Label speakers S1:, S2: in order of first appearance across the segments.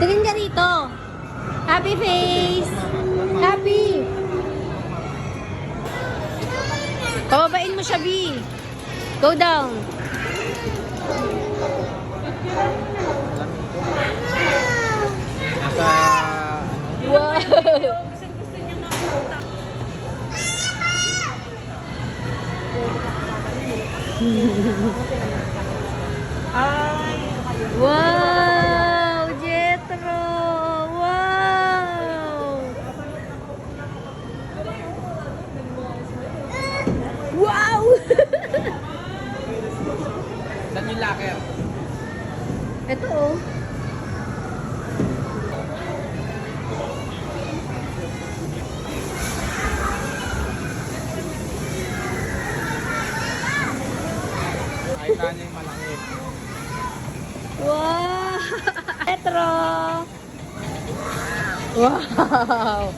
S1: Tingin ka rito. Happy face. Happy. Pababain mo siya, B. Go down.
S2: Nasa...
S1: Wow. Wow, Jetro. Wow. Wow.
S2: Saan yung locker?
S1: Ito oh.
S2: Ay, kanya yung malaki.
S1: Wow. Jetro. Wow.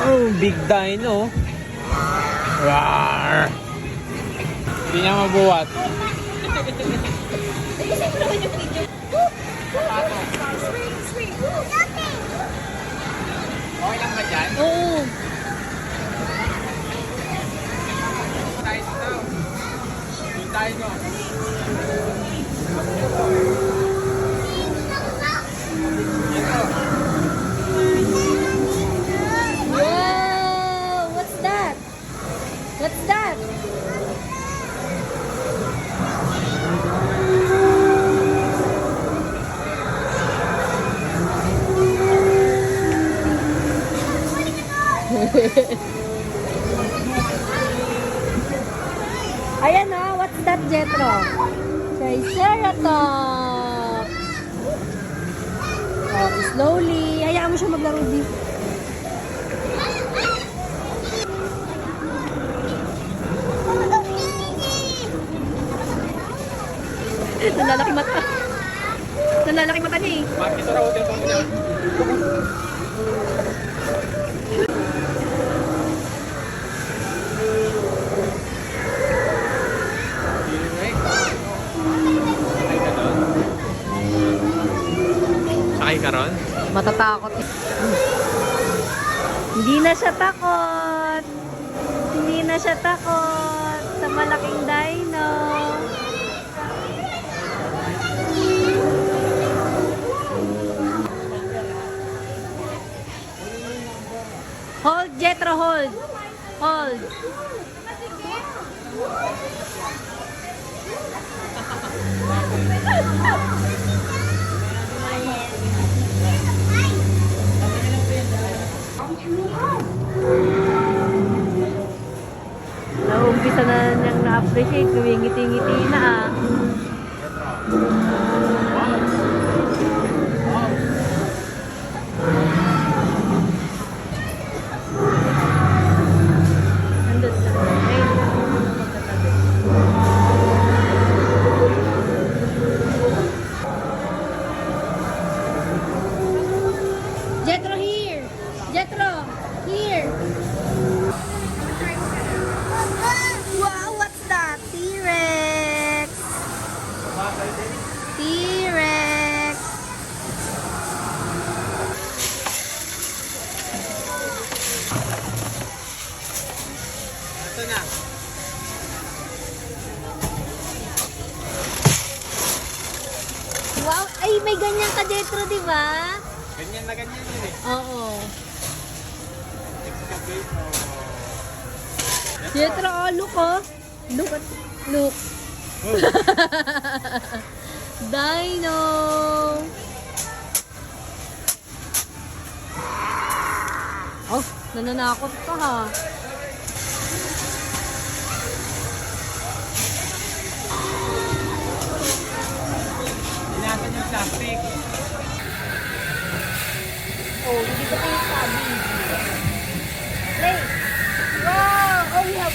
S2: Oh, big dino. Rawr! Hindi niya mabuhat. Okay lang ba dyan?
S1: Oo.
S2: Tayo dito. Doon tayo no.
S1: Wow. What's that? What's that? Ayan o, what's that, Jetro? Triceratops. Oh, slowly. Hayaan mo siya maglaro dito. Nalalaki mata. Nalalaki mata niya eh.
S2: Bakit ito raw hotel pa mo niya? Sakay ka ron?
S1: Matatakot. Hindi na siya takot. Hindi na siya takot sa malaking dino. Hold, Jetro, hold. Hold. Naumpisa na niyang na-appreciate. Ngiti-ngiti na ah. Nandun ka. Ayun. Magkatabi. Jetro, here! Jetro, here! Wow, what's that? T-Rex! T-Rex!
S2: Ito na.
S1: Wow, ay may ganyan ka, Jetro, di ba?
S2: Ganyan na ganyan yun eh.
S1: Oo.
S2: Excavator.
S1: Jetro, oh, look oh. Look at, look. Dino! Oh, nananakot ka ha.
S2: Inasan yung plastic.
S1: Oh, hindi ko kayo sabi. Play! Wow! Oh, we have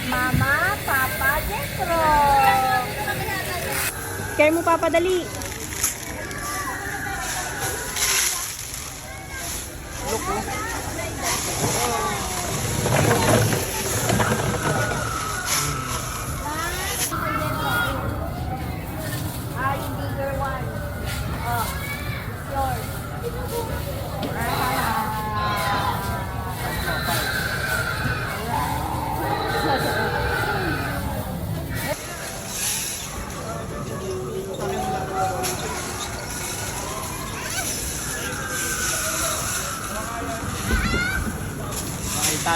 S1: Mama, Papa, Jetro! Care mo, Papa, dali.
S2: Look oh.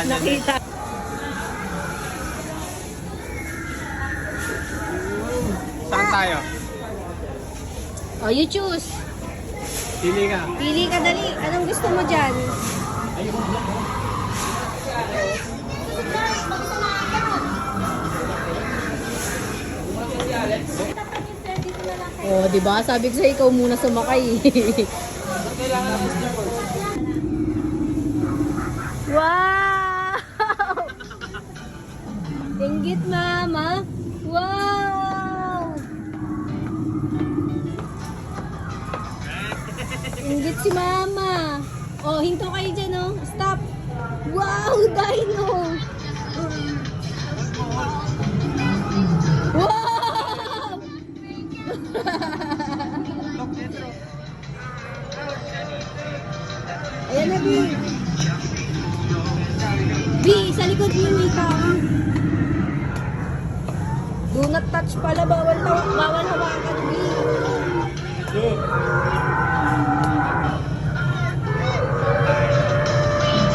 S2: niya.
S1: Nakita.
S2: Saan tayo?
S1: Oh, you choose.
S2: Pili ka.
S1: Pili ka dali. Anong gusto mo dyan? Oh, di ba? Sabi ko sa'yo, ikaw muna sumakay. Wow! Inggit, mama. Wow! Inggit si mama. Oh, hinto kayo dyan, oh. Stop. Wow, dino. Wow! Ayan na, B. B, sa likod mo yung tao. Do not touch pala. Bawal hawakan, B.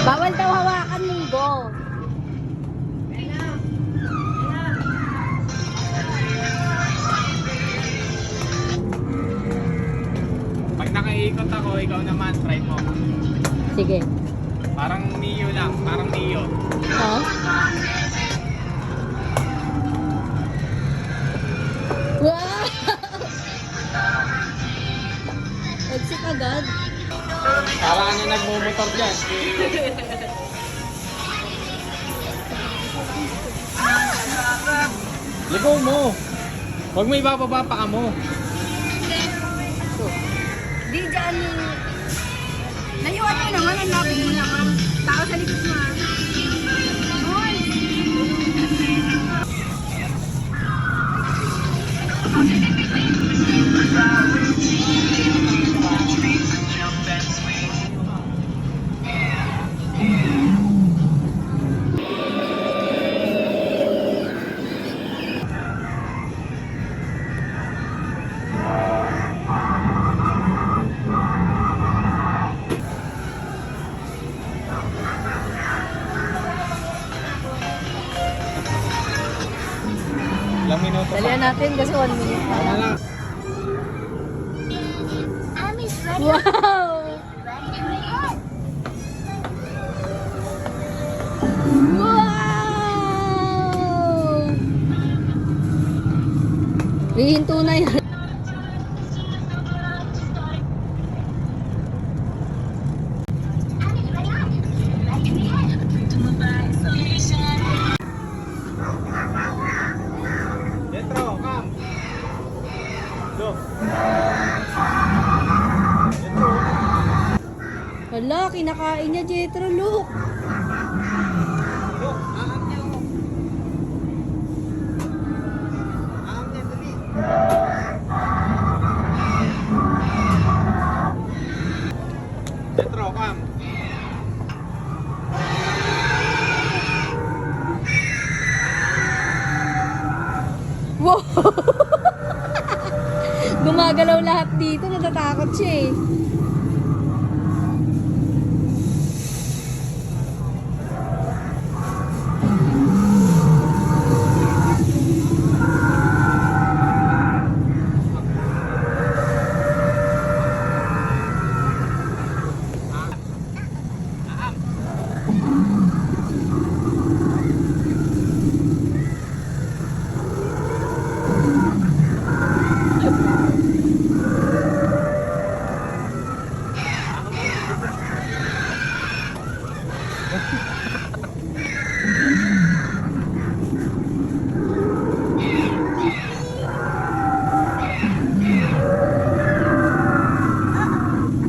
S1: Bawal daw hawakan, Munggo.
S2: Pag nakaikot ako, ikaw naman, try mo.
S1: Sige.
S2: Parang Neo lang, parang Neo.
S1: Oh. Wow! Exit agad.
S2: Parang ano nagmumotor dyan. Ligaw mo. Huwag mo ibababa pa mo.
S1: Di dyan. Layuan mo naman. Ang lapit mo naman. Tao sa likod mo. Hoy!
S2: Ilang minuto pa.
S1: Dalihan natin kasi 1 minute pa
S2: Ano
S1: lang.
S2: lang.
S1: Wow! Wow! Hihinto na yan.
S2: Dentro, come. Go.
S1: Hala, kinakain niya, Jetro, look.
S2: Go. Aam niya mo. Aam niya, dali. Dentro, come.
S1: Wow! Gumagalaw lahat dito, natatakot siya eh.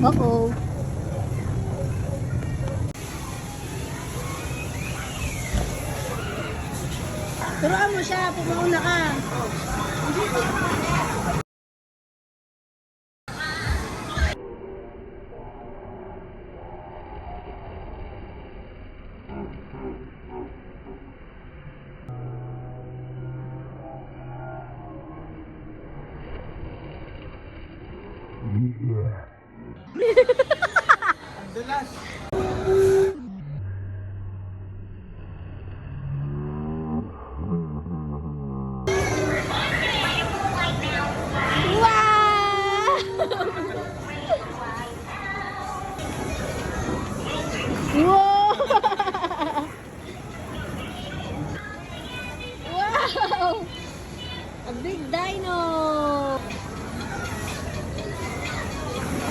S1: Uh-oh. Turuan mo siya, pumauna ka.
S2: Dulas.
S1: A big dino!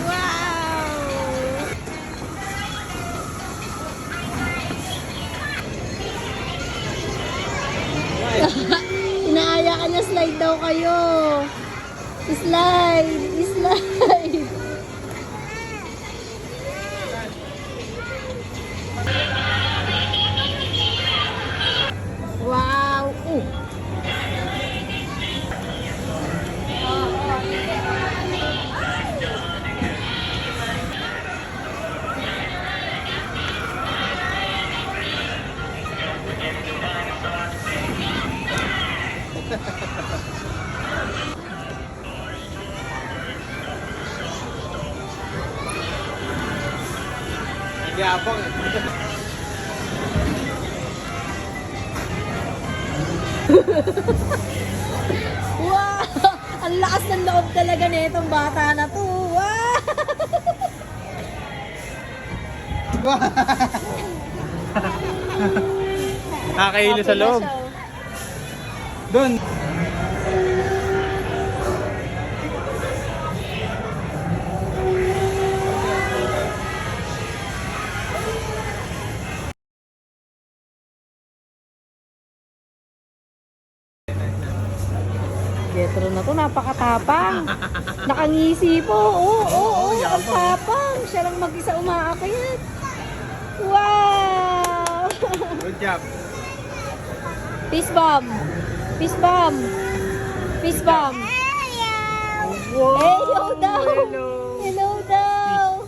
S1: Wow! Inaaya ka niya, slide daw kayo. Slide! Slide! Wow!
S2: Hindi abang eh.
S1: Wow! Ang lakas ng loob talaga nitong bata na to. Wow!
S2: Nakakailo sa loob. Doon.
S1: Jetro na to, napakatapang. Nakangisi po. Oo, ang tapang. Siya lang mag-isa umaakyat. Wow!
S2: Good job.
S1: Peace bomb. Peace bomb. Peace bomb. Hello daw. Hello daw.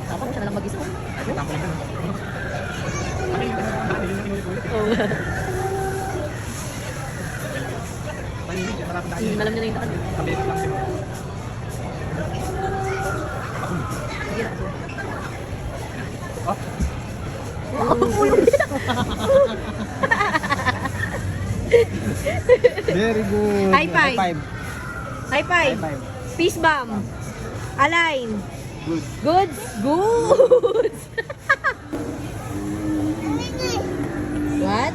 S1: Tapos siya na lang mag-isa. Malam niya na yung daan.
S2: Very good.
S1: High five. High five.
S2: High five.
S1: Peace bomb. Align.
S2: Good.
S1: Goods. Goods. What?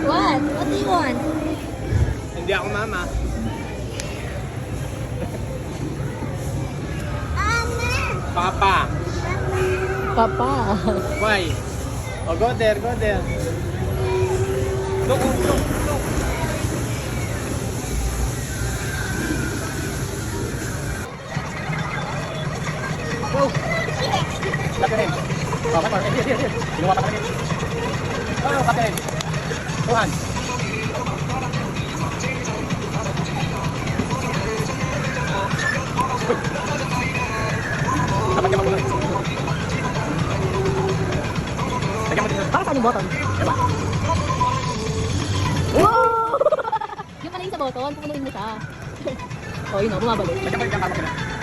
S1: What? What do you want?
S2: Hindi ako mama. Papa.
S1: Papa.
S2: Why? Oh, go there, go there. Look, look, look. Go. Look at him. Oh, come on. Here. Ginawa ka talaga. Oh, look at him. Tuhan. Dapat ka magulo. Lagyan mo dito.
S1: Para saan yung button?
S2: Diba?
S1: Wow! Yung pala yung sa button, pupunuin mo siya. Oh, yun o, bumabalik.
S2: Lagyan mo dito para magulo.